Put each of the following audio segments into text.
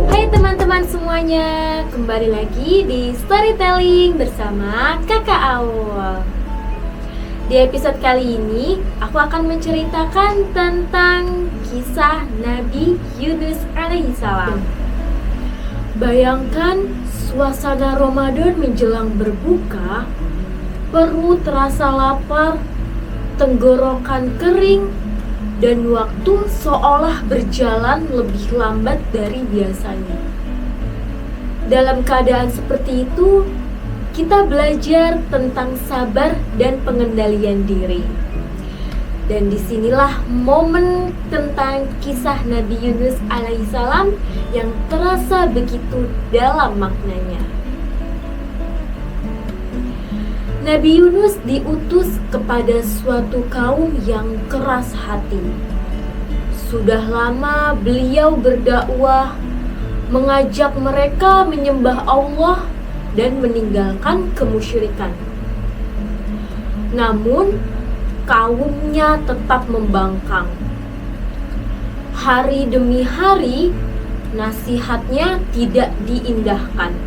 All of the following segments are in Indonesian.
Hai teman-teman semuanya, kembali lagi di Storytelling bersama Kakak Aul. Di episode kali ini, aku akan menceritakan tentang kisah Nabi Yunus alaihissalam. Bayangkan suasana Ramadan menjelang berbuka, perut terasa lapar, tenggorokan kering, dan waktu seolah berjalan lebih lambat dari biasanya. Dalam keadaan seperti itu, kita belajar tentang sabar dan pengendalian diri. Dan disinilah momen tentang kisah Nabi Yunus alaihissalam yang terasa begitu dalam maknanya. Nabi Yunus diutus kepada suatu kaum yang keras hati. Sudah lama beliau berdakwah, mengajak mereka menyembah Allah dan meninggalkan kemusyrikan. Namun, kaumnya tetap membangkang. Hari demi hari, nasihatnya tidak diindahkan.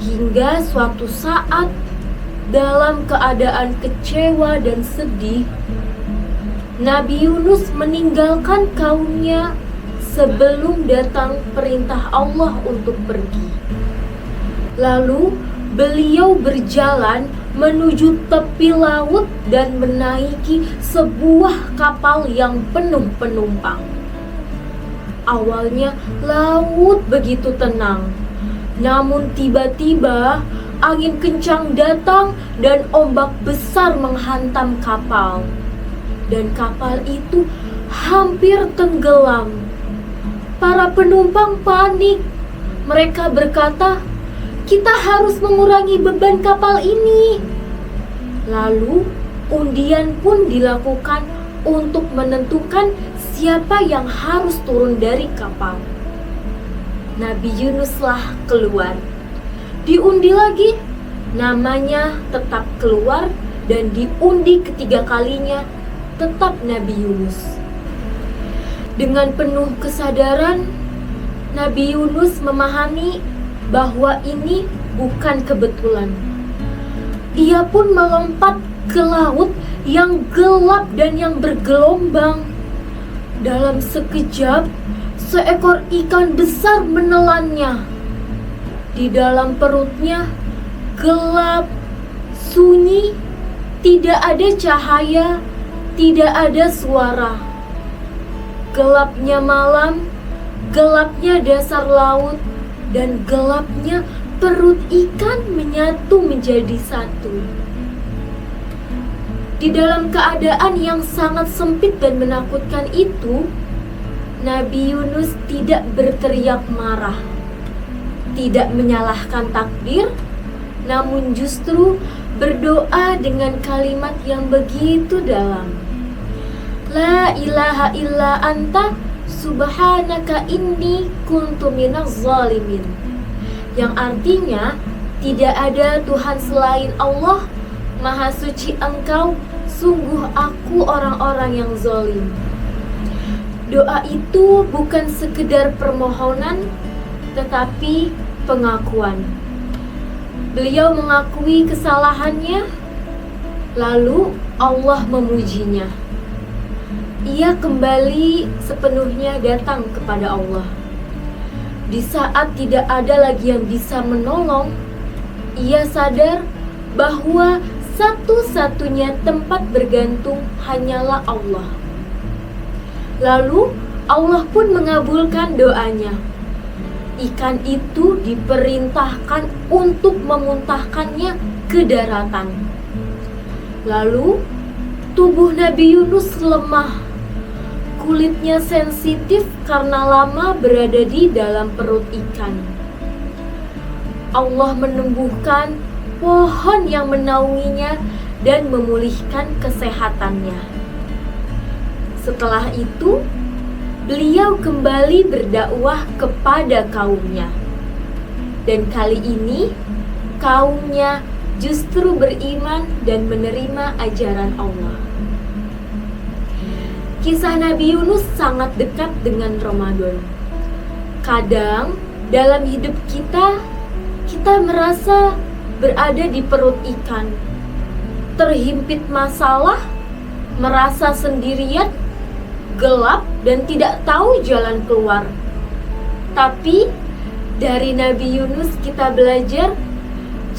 Hingga suatu saat, dalam keadaan kecewa dan sedih, Nabi Yunus meninggalkan kaumnya sebelum datang perintah Allah untuk pergi. Lalu beliau berjalan menuju tepi laut dan menaiki sebuah kapal yang penuh penumpang. Awalnya laut begitu tenang, namun tiba-tiba angin kencang datang dan ombak besar menghantam kapal. Dan kapal itu hampir tenggelam. Para penumpang panik. Mereka berkata, "Kita harus mengurangi beban kapal ini." Lalu undian pun dilakukan untuk menentukan siapa yang harus turun dari kapal. Nabi Yunuslah keluar. Diundi lagi, namanya tetap keluar, dan diundi ketiga kalinya tetap Nabi Yunus. Dengan penuh kesadaran, Nabi Yunus memahami bahwa ini bukan kebetulan. Ia pun melompat ke laut yang gelap dan yang bergelombang. Dalam sekejap, seekor ikan besar menelannya. Di dalam perutnya gelap, sunyi, tidak ada cahaya, tidak ada suara. Gelapnya malam, gelapnya dasar laut, dan gelapnya perut ikan menyatu menjadi satu. Di dalam keadaan yang sangat sempit dan menakutkan itu, Nabi Yunus tidak berteriak marah, tidak menyalahkan takdir, namun justru berdoa dengan kalimat yang begitu dalam. La ilaha illa anta subhanaka inni kuntu minaz zalimin. Yang artinya, tidak ada Tuhan selain Allah, Maha Suci Engkau, sungguh aku orang-orang yang zalim. Doa itu bukan sekedar permohonan, tetapi pengakuan. Beliau mengakui kesalahannya, lalu Allah memujinya. Ia kembali sepenuhnya datang kepada Allah. Di saat tidak ada lagi yang bisa menolong, ia sadar bahwa satu-satunya tempat bergantung hanyalah Allah. Lalu Allah pun mengabulkan doanya. Ikan itu diperintahkan untuk memuntahkannya ke daratan. Lalu tubuh Nabi Yunus lemah. Kulitnya sensitif karena lama berada di dalam perut ikan. Allah menumbuhkan pohon yang menaunginya dan memulihkan kesehatannya. Setelah itu, beliau kembali berdakwah kepada kaumnya. Dan kali ini, kaumnya justru beriman dan menerima ajaran Allah. Kisah Nabi Yunus sangat dekat dengan Ramadan. Kadang dalam hidup kita merasa berada di perut ikan, terhimpit masalah, merasa sendirian, gelap, dan tidak tahu jalan keluar. Tapi dari Nabi Yunus kita belajar,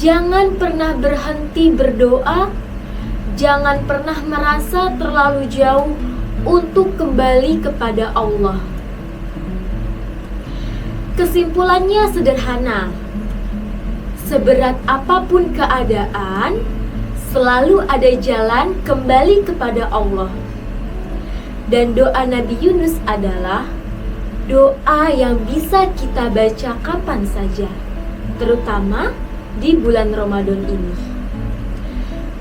jangan pernah berhenti berdoa, jangan pernah merasa terlalu jauh untuk kembali kepada Allah. Kesimpulannya sederhana. Seberat apapun keadaan, selalu ada jalan kembali kepada Allah. Dan doa Nabi Yunus adalah doa yang bisa kita baca kapan saja, terutama di bulan Ramadan ini.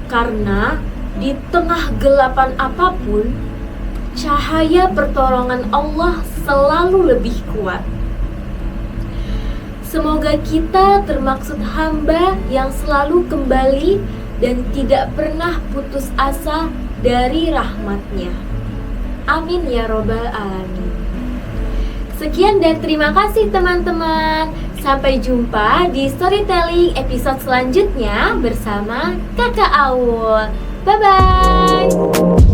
Karena di tengah gelapan apapun, cahaya pertolongan Allah selalu lebih kuat. Semoga kita termaksud hamba yang selalu kembali dan tidak pernah putus asa dari rahmat-Nya. Amin ya robbal alamin. Sekian dan terima kasih teman-teman. Sampai jumpa di storytelling episode selanjutnya bersama Kakak Aul. Bye-bye.